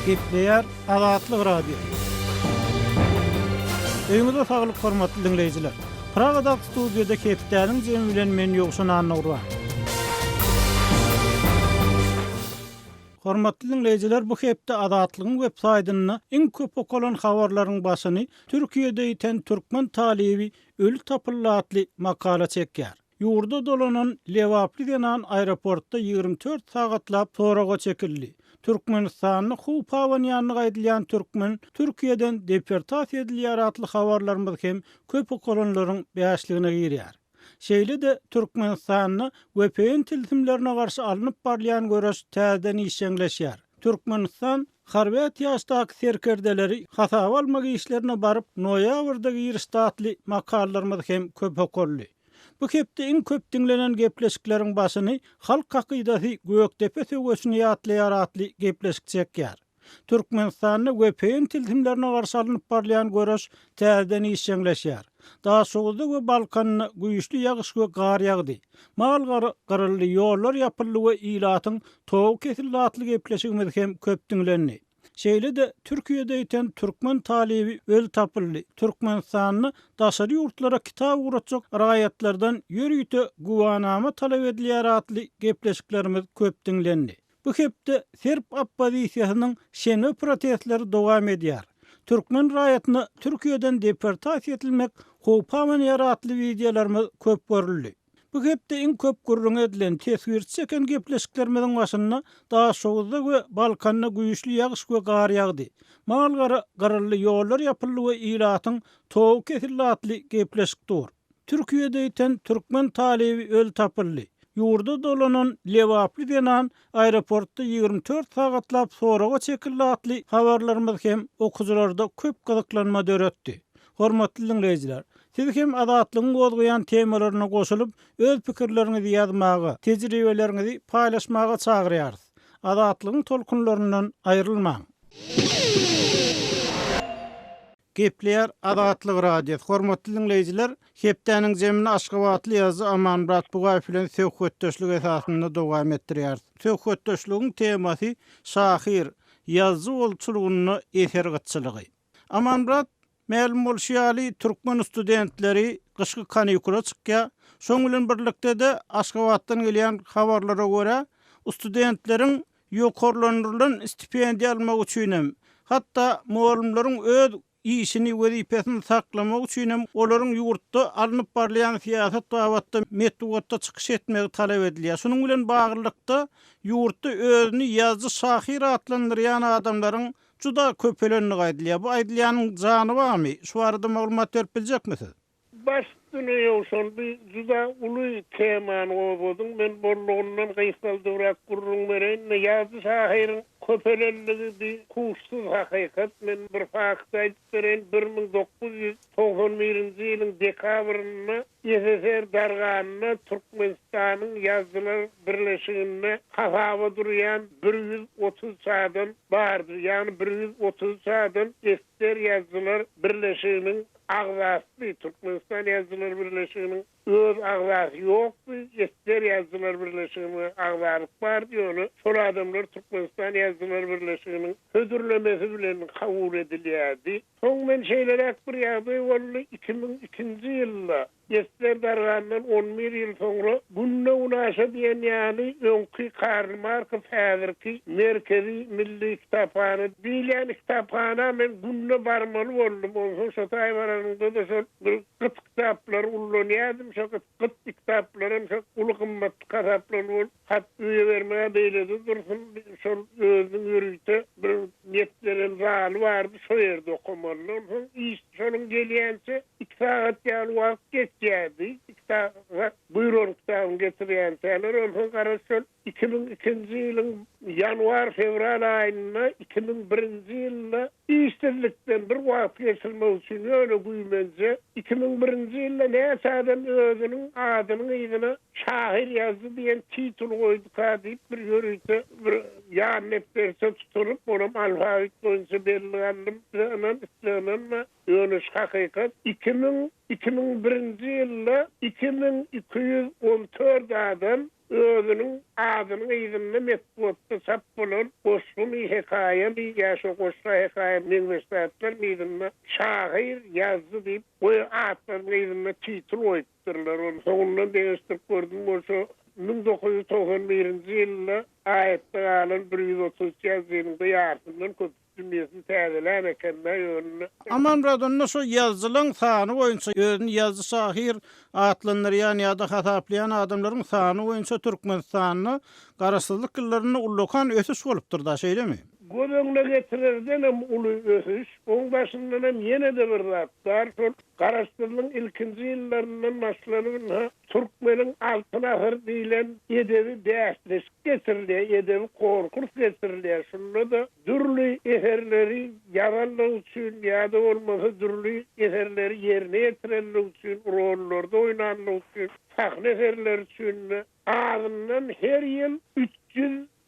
Gepleýär Azatlyk Radio. Öňüňizde saglyk hormatly dinleýijiler. Pragada studiýada Kepdäniň jemi bilen men ýogşan anawra. Hormatly dinleýijiler, bu hepde Azatlygyň web saýtyna iň köp okulan habarlaryň başyny Türkiýede ýeten türkmen talibi ölü tapyllatly makala çekýär. Ýurda dolanan Lewaply denen aeroportda 24 sagatlap soraga çekildi. Türkmenistanyň Hupawan ýanyna gaýdylýan türkmen Türkiýeden deportasiýa edilýär atly habarlarymyz hem köp okulanlaryň bäşligine girýär. Şeýle de Türkmenistanyň VPN tilsimlerine garşy alınıp barlayan göreş täzeden işleňleşýär. Türkmenistan Harbiýat ýaşdaky serkerdeleri hasaba almak işlerine baryp noýabrda ýyrystatly makallalarymyz hem köp okuldy. Bu hepde iň köp dinlenen gepleşikleriň başyny halk akydasy Gökdepe söwgesini ýatlaýar atly gepleşik çekýär. Türkmenistanyň VPN tilsimlerine garşy alınıp barlayan göreş täzeden işleňleşýär. Daha soňda we Balkanyna güýçli ýagyş we gar ýagdy. Mal garylly ýollar ýapyldy we ilatyň tow kesildi atly gepleşigimiz hem köp dinlendi. Şeýle de Türkiýede ýeten türkmen talibi öl tapyldy. Türkmenistanyň daşary ýurtlara kitap uğratjak raýatlardan ýürüýte guwanama talap edilýär atly gepleşiklerimiz köp dinlendi. Bu hepde Serb oppozisiýasynyň şene protestleri dowam edýär. Türkmen raýatyny Türkiýeden deportasiýa edilmek Hupawan ýaratly wideolarymyz köp görüldi. Bu hepde iň köp gurrun edilen tesir çeken gepleşiklerimiziň başyna daha soňda we Balkanyna güýçli ýagyş we gar ýagdy. Mal garylly ýollar ýapyldy we ilatyň tow kesildi atly gepleşik dur. Türkiýede ýeten türkmen talibi öl tapyldy. Ýurda dolanan Lewaply denen aeroportda 24 sagatlap soraga çekildi atly habarlarymyz hem okuwçylarda köp gyzyklanma döretdi. Hormatly dinleýijiler, siz hem Azatlygyň gozgaýan temalaryna goşulyp öz pikirleriňizi ýazmagy, tejribelerinizi paýlaşmagy çagyrýarys. Azatlygyň tolkunlaryndan aýrylmaň. Gepleýär Azatlyk Radio. Hormatly dinleýijiler, Hepdäniň jemini Aşgabatly ýazgy Amanmurat Bugaýew bilen söhbetdeşlik esasynda dowam etdirýär. Söhbetdeşligiň temasy şahyr, ýazgy bolçulugyny esergatçylygy. Amanmurat ma'lum bolşýaly türkmen studentleri gyşky kanikula çykýar. Şoň bilen birlikde de Aşgabatdan gelýän habarlara görä studentleriň ýokarlandyrylan stipendiýa almak üçin hatda muallimleriň öz işini wezipesini saklamak üçin olaryň ýurtda alınıp barlayan siýasat dawatda metodda çykyş etmegi talap edilýär. Şunuň bilen baglykda ýurtda özüni ýazgy şahyr atlandyrýan adamlaryň juda köpelenini gaýdylýar. Bu aýdylýanyň jany barmy? Şu arada maglumat berip biljekmisiz? Başdyny ýoşuldy, juda uly temany gowudyň. Men bollugundan gaýsaldyrak gurrun beren, ýazgy şahyryň köpelenligi kuşsuz hakykat. Men bir fakt aýdyp beren, 1991-nji ýylyň dekabryna SSR darganyna Türkmenistanyň ýazgylar birleşigine hasaba durýan 130 sadan bardy. Ýani 130 sadan SSR ýazgylar birleşiginiň agzasy, Türkmenistan ýazgylar birleşiginiň öz agzasy ýokdy. SSR ýazgylar birleşiginiň agzalyk bar diýeni. Şol adamlar Türkmenistan ýazgylar birleşiginiň hödürlemesi bilen kabul edilýärdi. Soň men şeýlerek bir ýagdaý boldy 2002-nji ýylda SSR darganynyň 11 ýyl soňra Günne Unaşa diýen ýaly öňki Karl Marx häzirki Merkezi Milli Kitapxana diýilen kitapxana men günne barmaly boldum. Oňa şo taýbaranyňda da şol gyt kitaplar ullanýardym. Şo gyt kitaplarym şo uly gymmatly kitaplar bolup hat bermege beýledi dursun. Şol özüň ýürüýte bir netleren zaly bardy. Şo ýerde okumaly. Şonuň gelýänçe 2 sagat ýaly wagt geçýärdi. Buyurun kitabını getirýän täler onu garaşyp 2002-nji ýylyň ýanwar fevral aýyna 2001-nji ýylda iştirlikden bir wagt geçilmek üçin öyle güýmenje 2001-nji ýylda näçäden özüniň adyny ýygyna şahyr ýazdy diýen titul goýdy diýip bir ýörüýte bir ýan nepderse tuturup onu alfabet boýunça berilgendim. Öyle hakykat 2001-nji ýylda 2214 adam özünün adyny ýygyny metbutda çap bolan goşgum hekaýa bir ýaşa goşra hekaýa meňzeşler ýygyny şahyr ýazdy diýip bu atlaryň ýygyny titul oýtdyrlar. Onu soňundan deňişdirip gördüm bolsa 1991-nji ýylda aýetde galan 130 ýazgynyň ýardymdan köp cümlesini täzeler ekende ýönüne. Aman radonda şu yazılan sany boýunça özüni yazı şahir atlanlar ýani ýa-da hataplayan adamlaryň sany boýunça Türkmenistanyny garaşsyzlyk gyllaryny ullukan ösüş bolupdyr da şeýlemi? Gödöňle getirirden hem uly ösüş, oň başyndan hem ýene de bir zat bar. Şol garaşsyzlygyň ilkinji ýyllaryndan başlanyp Türkmeniň altyn ahyr diýilen edebi däşleşik getirilýär, edebi korkunç getirilýär. Şunda da dürli eserleri ýalanlyk üçin ýa-da bolmasa dürli eserleri ýerine ýetirenlik üçin, rollarda oýnanlyk üçin, sahne eserleri üçin ağzından her ýyl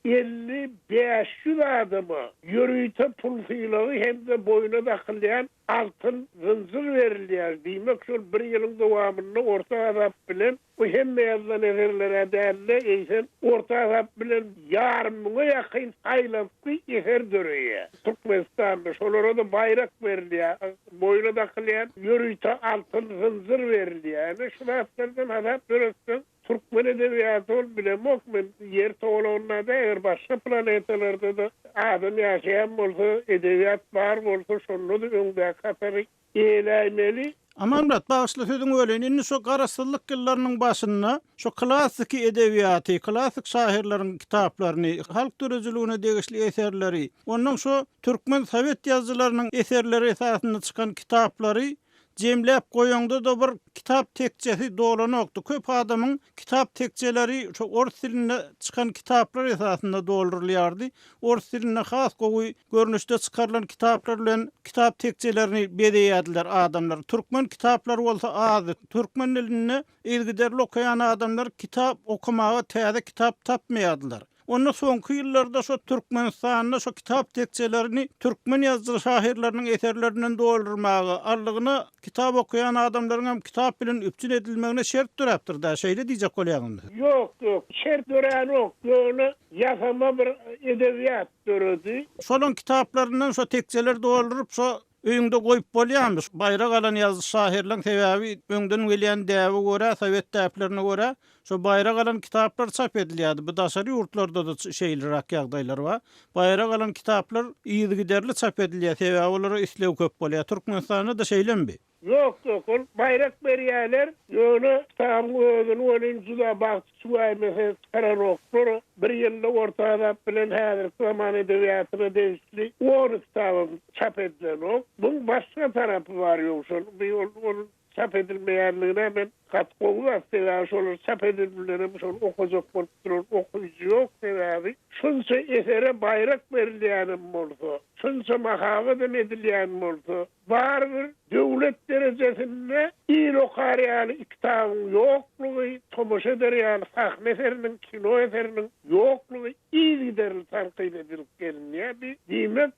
350-500 adama yürüyte pul filağı hem de boyuna dakılayan altın zıncır verilýär. Diýmek şol bir ýylyň dowamynda orta azap bilen bu hem ýazılan eserlere dälle eýsen orta azap bilen ýarmyňa ýakyn aýlanpy eser döreýär. Türkmenistanda şolara da bayrak verilýär. Boyuna dakılayan yürüyte altın zıncır verilýär. Şu wagtlardan azap döretsen Türkmen edebiýaty ol bilemok men yer toğlanada eger başga planetalarda da adam ýaşaýan bolsa edebiýat bar bolsa şonu da öňde katary eýlämeli. Aman bağışla sözüň ölen indi şu garaşsyzlyk gyllarynyň başyna şu klassik edebiýaty, klassik şairleriň kitaplaryny, halk dörejligine degişli eserleri, onuň şu türkmen sowet ýazgylarynyň eserleri esasynda çykan kitaplary jemläp goýanda da bir kitap tekçesi dolanokdy. Köp adamyň kitap tekçeleri şu orus dilinde çykan kitaplar esasynda doldurulýardy. Orus diline has gowy görnüşde çykarylan kitaplar bilen kitap tekçelerini bedeýärdiler adamlar. Türkmen kitaplary bolsa az. Türkmen diline ilgiderli okuyan adamlar kitap okumaga täze kitap tapmaýardylar. Ondan soňky ýyllarda şu Türkmenistanyna şu kitap tekçelerini türkmen ýazgy şairleriniň eserlerinden doldurmagy, arlygyny kitap okuyan adamlaryň hem kitap bilen üpçün edilmegine şert durapdyr da şeýle diýjek bolýaryndy. Yok, şert dören yok. Ýöne ýasama bir edebiýat döredi. Şolon kitaplaryndan şu tekçeler doldurup şu öňde goýup bolýarmy? Bayrak alan ýazgy şairleriň sebäbi öňden gelýän däwe görä, sowet däplerine görä şu bayrak alan kitaplar çap edilýärdi. Bu daşary ýurtlarda da şeýlerak ýagdaýlar bar. Bayrak alan kitaplar ýygy giderli çap edilýär, sebäbi olara islew köp bolýar. Türkmenistanda da şeýlembi? Yok, ol bayrak berýärler. Ýöne tam özüni olinjuda bagty suwaýmasa kararoklar. Bir ýylda orta azap bilen häzir zaman edebiýatyna degişli onu kitabym çap edilen. Buň başga tarapy bar ýoksa bu çap edilmeýärligine men katgowy aslında şol çap edilmeleri şol okujak bolup durur, okuyucu yok sebäbi. Şunça esere bayrak berilýän bolsa, şunça mahabat edilýän bolsa, barbyr döwlet derejesinde il okarýan iktabyň ýoklugy, tomoşa ederýän sahne eseriniň, kino eseriniň ýoklugy ýygyderli tanqid edilip gelinýär. Diýmek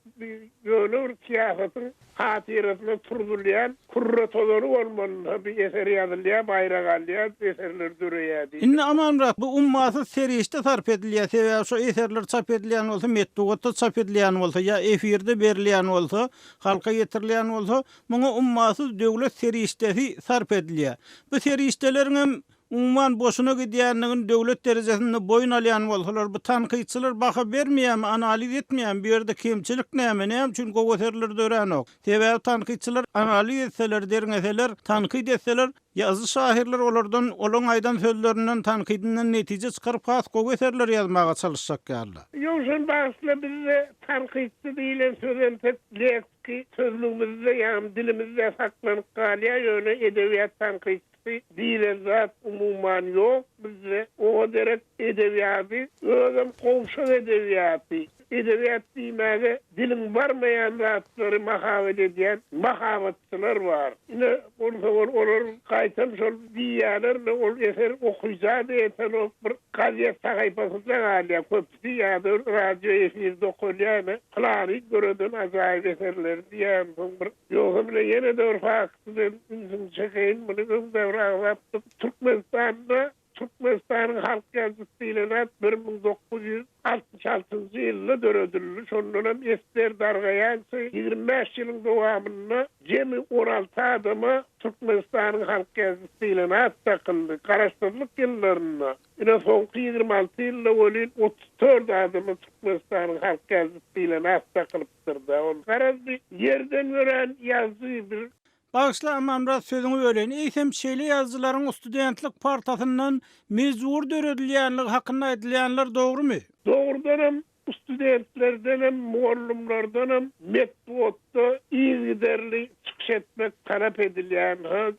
ýöne bir siýasatyň hatirasyna turdurýan kurratolary bolmaly bir eser ýazylýar, bayrak alýar, eserler döreýär. Indi amanrak bu ummaty serişde sarp edilýär, sebäbi şu eserler çap edilýän bolsa, metdugatda çap edilýän bolsa, ýa efirde berilýän bolsa, halka ýetirilýän bolsa, muňa ummaty döwlet serişdesi sarp edilýär. Bu serişdeleriň hem umman boşuna gidýänligini döwlet derejesinde boyun alýan bolsalar, bu tanqidçiler baha bermeýär, analiz etmeýär, bu ýerde kemçilik näme, näme üçin gowy dörenok. Sebäbi tanqidçiler analiz etseler, derňeseler, tanqid etseler, ýazgy şairler olardan olan aýdan sözlerinden tanqidinden netije çykaryp has gowy eserler ýazmaga çalışjaklar. Ýoksa başla bizde tanqidçi diýilen sözün tek lekki sözlüğümizde ýa dilimizde saklanyp galýar, ýöne edebiýat tanqidçisi diýilen zat umuman yok bizde. O derek edebiýaty, özüm gowşa edebiýaty. Edebiyat diýmäge dilim barmayan zatlary mahabat edýän mahabatçylar bar. Ine olar gaýtam şol diýýärler, ol eser okuyjak eten bir gaziýet sahypasynda galýar, köpsi ýa-da radio efirde okulýar, klary göreden ajaýyp eserler diýen bir ýogum bilen ýene de bir faktdan çekeýin, muny döwragap Türkmenistanda Türkmenistan'ın halk yazısı diýilen 1966-njy ýylda döredildi. Şondan hem Ester Dargaýan 25 ýylyň dowamyny jemi 16 adama Türkmenistan'ın halk yazısı diýilen takyldy. Garaşdyrlyk ýyllaryna. Ine soňky 26 ýylda bolýan 34 adama Türkmenistan'ın halk yazısı diýilen takylypdyrdy. Ol garazdy ýerden gören ýazy bir Bağışla Amamrat sözüňi ören. Eýsem şeýle ýazgylaryň studentlik partasyndan mezur döredilýänligi hakyna edilýänler dogrymy? Doğrudan studentlerden hem muallimlerden hem metbuatda iyi giderli çıkış etmek talep edilen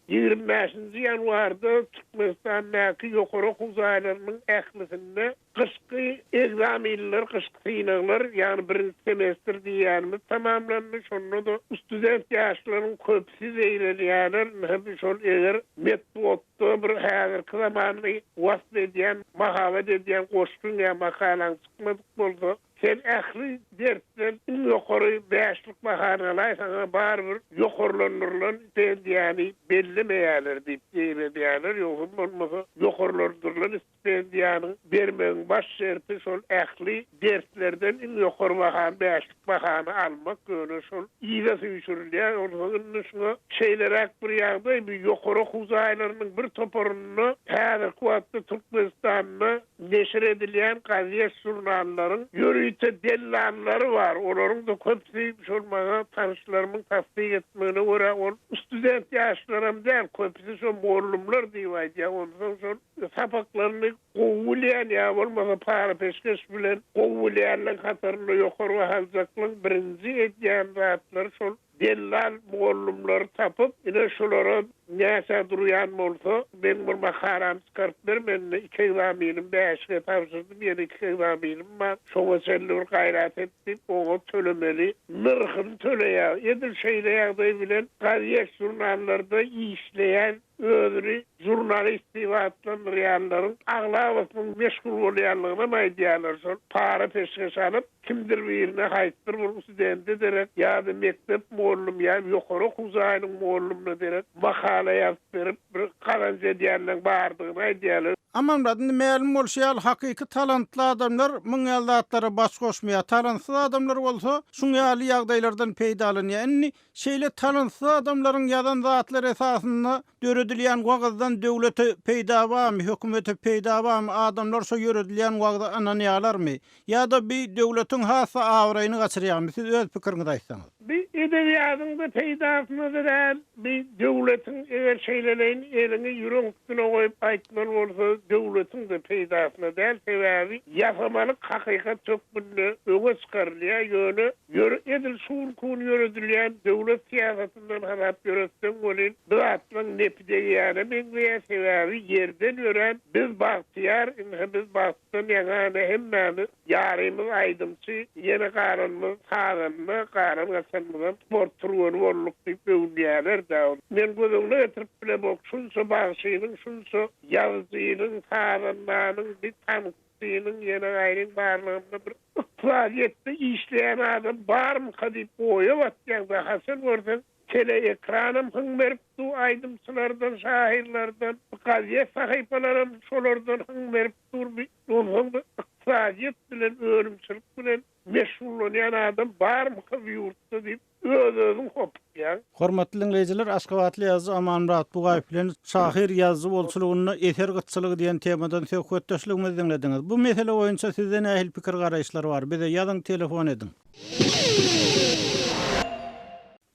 25. yanvarda Türkmenistan'daki yukarı huzaylarının ehlisinde kışkı egzamiller, kışkı sınavlar yani birinci semestr diyenimiz tamamlanmış. Onu da student yaşlarının köpsüz eyleniyorlar. Hem şol eğer metbuatta bir hazırkı zamanını vasf ediyen, mahavet ediyen koştun ya makalan çıkmadık bolsa sen ähli dersler yukarı beşlik bahanalay sana barber yukarılanırlan yani bellemeýärler diýip diýerler ýogum bolmasa yukarılandırlan istendiýany bermeň baş şerti şol ähli derslerden yukarı bahan beşlik bahana almak göre şol ýyga süýşürilýär onun şuna şeylerek bir ýagdaý bir yukarı huzaýlarynyň bir toporuny häzir kuwatda Türkmenistan'da neşir edilýän gaziýet jurnallaryň ýörüýte dellanlary var. Olaryň da köpsi şolmaga tanışlarymyň tasdik etmegine görä ol student ýaşlarym däl köpsi şol muallimler diýip ondan şol sapaklaryny gowulýan ýa bolmasa para peşkeş bilen gowulýanlyk hatarly ýokary haljaklyň birinji edýän zatlar şol dellal muallimler tapıp ine şolara näse durýan bolsa ben bir makaram çıkarıp bermende 2 egzaminim 5'e tapşyrdım ýene 2 egzaminim var. Şoňa sellur gaýrat etdim oňa tölemeli nırhym töleýär. Edil şeýle ýagdaý bilen gaziýet jurnallarda işleýän öwri jurnalist ýaşlaryň aglawasyň meşgul bolýanlygyna maýdýarlar şol para peşkeş alyp kimdir birine haýtdyr bu studenti derek ýa-da mektep muallim ýa ýokary huzaýlyň muallimine derek makala ýazyp berip bir galanjy diýenler bardygyny aýdýarlar. Amamrat ma'lum bolşýar hakyky talantly adamlar müň ýazatlara baş goşmaýar. Talantly adamlar bolsa şuň ýaly ýagdaýlardan peýdalanýar. Indi şeýle talantly adamlaryň ýazan zatlar esasynda döredilýän wagtdan döwlete peýda barmy, hökümete peýda barmy, adamlar şo ýöredilýän wagtda ananýarlarmy? Ýa-da bir döwletiň hasa awraýyny gaçyrýarmy? Siz öz pikiriňizi aýtsaňyz. Bir edebiýatyňda peýdasyna derel bir döwletiň eger şeýlelerin elini ýürek üstüne goýup aýtmaly bolsa döwletiň de peýdasyna derel sebäbi ýasamalyk hakykat çok bilne öňe çykarylýar ýöne edil şuurkun ýöredilýän döwlet siýasatyndan harap ýöretden bolýan döwletiniň nepidegýäne meňe sebäbi ýerden gören biz bagtyar biz bagtdan ýagana hemmäni ýarymyz aýdymçy ýene garynmyz hagyny garyn gaçanmydan sport turguny bolluk diýip öwdýärler da. Men gözümle getirip bile bok şunça bagşynyň şunça ýazynyň hagynyň bir tanıtynyň ýene gaýryn barlygynda bir iqtisadiýetde işleýän adam barmy diýip oýabatýar da hasan görsen tele ekranım hıň beripdi aýdymçylardan şahirlerden gaziýet sahypalarym şolardan hıň berip durdy. Ondan iqtisadiýet bilen öwrümçilik bilen meşgullanýan adam barmy ýurtda diýip özüň hopýar. Hormatly dinleýijiler, Aşgabatly ýazgy Amanmurat Bugaýew bilen şahir ýazgy bolçulugyny eser gytçylygy diýen temadan söhbetdeşligimizi dinlediňiz. Bu mesele boýunça sizden ähli pikir garaýşlary bar. Bize ýazyň telefon edin.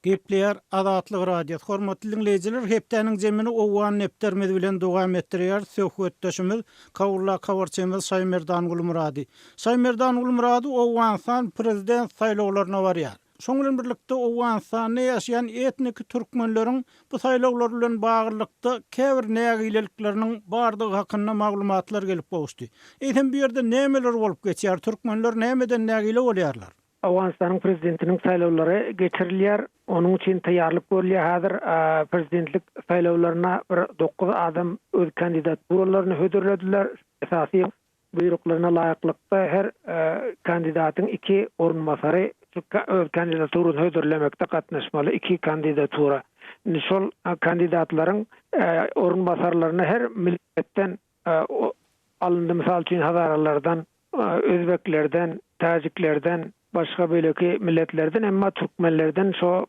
Gepleýär Azatlyk radio. Hormatly dinleýijiler, hepdeniň jemini owan nepdermez bilen dowam etdirýär. Söhbetdeşimiz Kawulla Kawarçymyz Saýmerdan Gulmurady. Saýmerdan Gulmurady owansan prezident saýlawlaryna barýar. Şoň bilen birlikde owansany ýaşaýan etnik türkmenleriň bu saýlawlar bilen baglykda käbir nägilelikleriniň bardygy hakynda maglumatlar gelip bolşdy. Eýsem bu ýerde nämeler bolup geçýär? Türkmenler nämeden nägile bolýarlar? Awganistanyň prezidentiniň saýlawlary geçirilýär. Onuň üçin taýýarlyk görülýär. Häzir prezidentlik saýlawlaryna 9 adam öz kandidaturalarını hödürlediler. Esasy buyruklaryna laýyklykda her kandidatyň 2 orunmasary öz kandidaturyny hödürlemekde gatnaşmaly 2 kandidatura. Şol kandidatlaryň orunmasarlaryna her milletten alındı misal üçin Hazaralardan, Özbeklerden, Tajiklerden, başga böleki milletlerden emma Türkmenlerden şo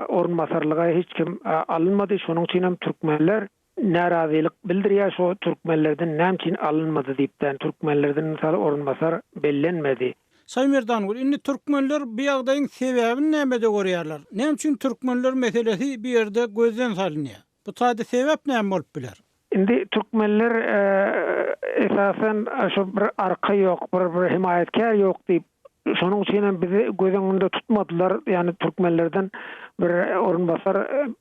orunmasarlyga hiç kim alınmadı. Şonuň üçin hem türkmenler narazylyk bildirýär, şo türkmenlerden näme alınmadı diýipden türkmenlerden misal orunmasar bellenmedi. Saymerdan gol indi türkmenler bu ýagdaýyň sebäbini näme de görýärler? Näme üçin türkmenler meselesi bir ýerde gözden salynýar? Bu taýda sebäp näme bolup biler? Indi türkmenler esasen şu bir arka ýok, bir himayetkär ýok diýip şonuň üçin bizi göz öňünde tutmadylar. Ýani türkmenlerden bir orunbasar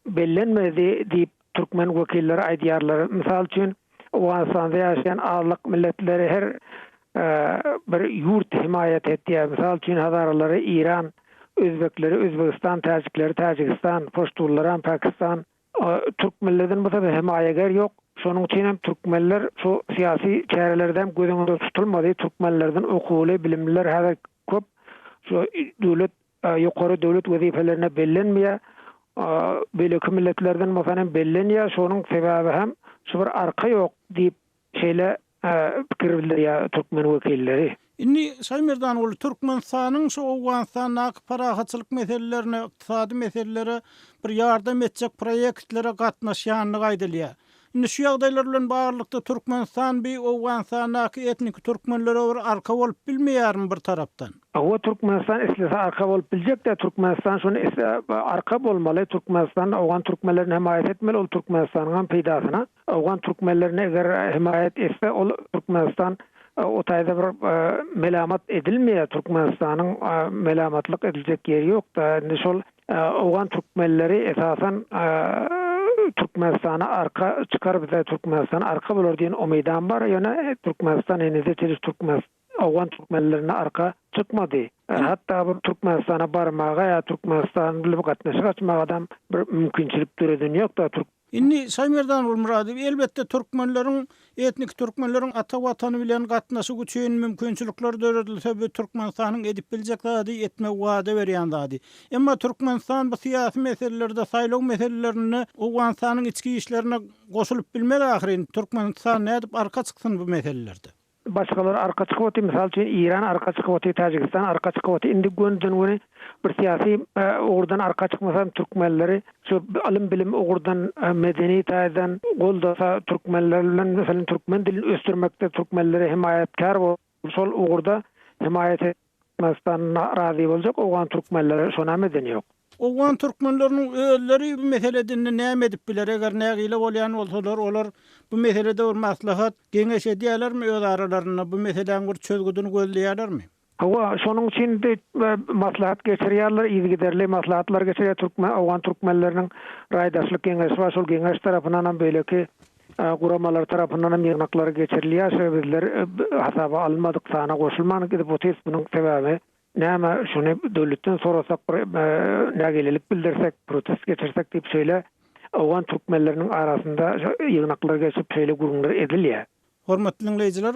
bellenmedi diýip türkmen wekilleri aýdýarlar. Misal üçin Awganistanda ýaşaýan azlyk milletleri her bir yurt himayet etdiýär. Misal üçin Hazaralary İran, Özbekleri Özbekistan, Tajikleri Tajikistan, Poştulları Pakistan. Türkmenlerden bu tabi himayeger ýok. Şonuň üçin hem türkmenler şu siyasi çärelerden göz öňünde tutulmady. Türkmenlerden okuly, bilimliler häzir köp. Şu döwlet ýokary döwlet wezipelerine bellenmeýär. Belki milletlerden masalan bellenýär. Şonuň sebäbi hem şu bir arka ýok diýip şeýle pikir bildirýär türkmen wekilleri. Indi Saymerdan ol Türkmenistanyň şu Awganistanyň parahatçylyk meselelerini, ykdysady meselelere bir ýardam etjek proýektlere gatnaşýanlygy aýdylýar. Indi şu ýagdaýlar bilen barlykda Türkmenistan bir Awganistanyň etnik türkmenlere bir arka bolup bilmeýärmi bir tarapdan? O Türkmenistan eslese arka bolup biljek de Türkmenistan şonu arka bolmaly. Türkmenistan Awgan türkmenlerini himayet etmeli ol Türkmenistanyň peýdasyna. Awgan türkmenlerini eger himayet etse ol Türkmenistan o taýda bir melamat edilmeýär. Türkmenistanyň melamatlyk ediljek ýeri ýok da. Indi şol Awgan türkmenleri esasen Türkmenistana arka çıkar bize Türkmenistan arka bolur diýen umydan bar. Ýöne Türkmenistan enede çeliş Awgan türkmenlerine arka çıkmady. Hatta bu Türkmenistana barmaga ya Türkmenistan bilen gatnaşyk açmaga adam bir mümkinçilik göreden ýok da. Indi Saymerdan Ulmuradow elbette türkmenleriň etnik türkmenleriň ata watany bilen gatnaşyk üçin mümkinçilikler döredilse bu Türkmenistanyň edip biljek zady etme wada berýän zady. Emma Türkmenistan bu syýasy meselelerde saýlaw meselelerini Awganistanyň içki işlerine goşulyp bilmeli ahyry. Türkmenistan nädip arka çyksyn bu meselelerde? Başgalar arka çykyp, misal üçin İran arka çykyp, Tajikistan arka çykyp, indi gündün bir siyasi ogurdan arka çykmasam türkmenleri şu alim bilim ogurdan medeni taýdan goldasa türkmenler bilen mesela türkmen dilini östürmekde türkmenleri himayetkar bol. Şol ogurda himayet etmekden razy boljak Awgan türkmenleri şona medeni ýok. Awgan türkmenleriniň özleri bu meseleden näme edip biler? Eger nägile bolýan bolsalar olar bu meselede bir maslahat geňeş edýärlermi öz aralaryna bu meseleň bir çözgüdüni gözleýärlermi? Şonuň üçin de maslahat geçirýärler, ýygyderli maslahatlar geçirýär türkmen Awgan türkmenleriniň raýdaşlyk geňeşi we şol geňeş tarapyndan beýleki guramalar tarapyndan ýygnaklary geçirilýär. Sebäpler hasaba alınmadyk sana goşulmanyk edip bu bunyň sebäbi näme şunu döwletden sorasak nägelelik bildirsek, protest geçirsek diýip söýle Awgan türkmenleriniň arasynda ýygnaklar geçip söýle gurulmalar edilýär. Hormatly dinleyijiler,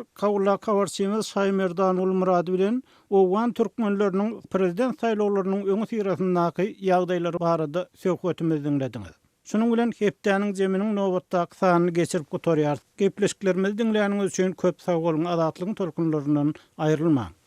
kawarçymyz Saymerdan Ulmuradow bilen Awgan türkmenleriniň prezident saýlawlarynyň öňü sirasyndaky ýagdaýlary barada söhbetimizi dinlediňiz. Şunun bilen hepdeniň jeminiň nobatdaky sanyny geçirip gotarýar. Gepleşiklerimizi dinleýäniňiz üçin köp sag bolun, azatlygyň tolkunlaryndan aýrylmaň.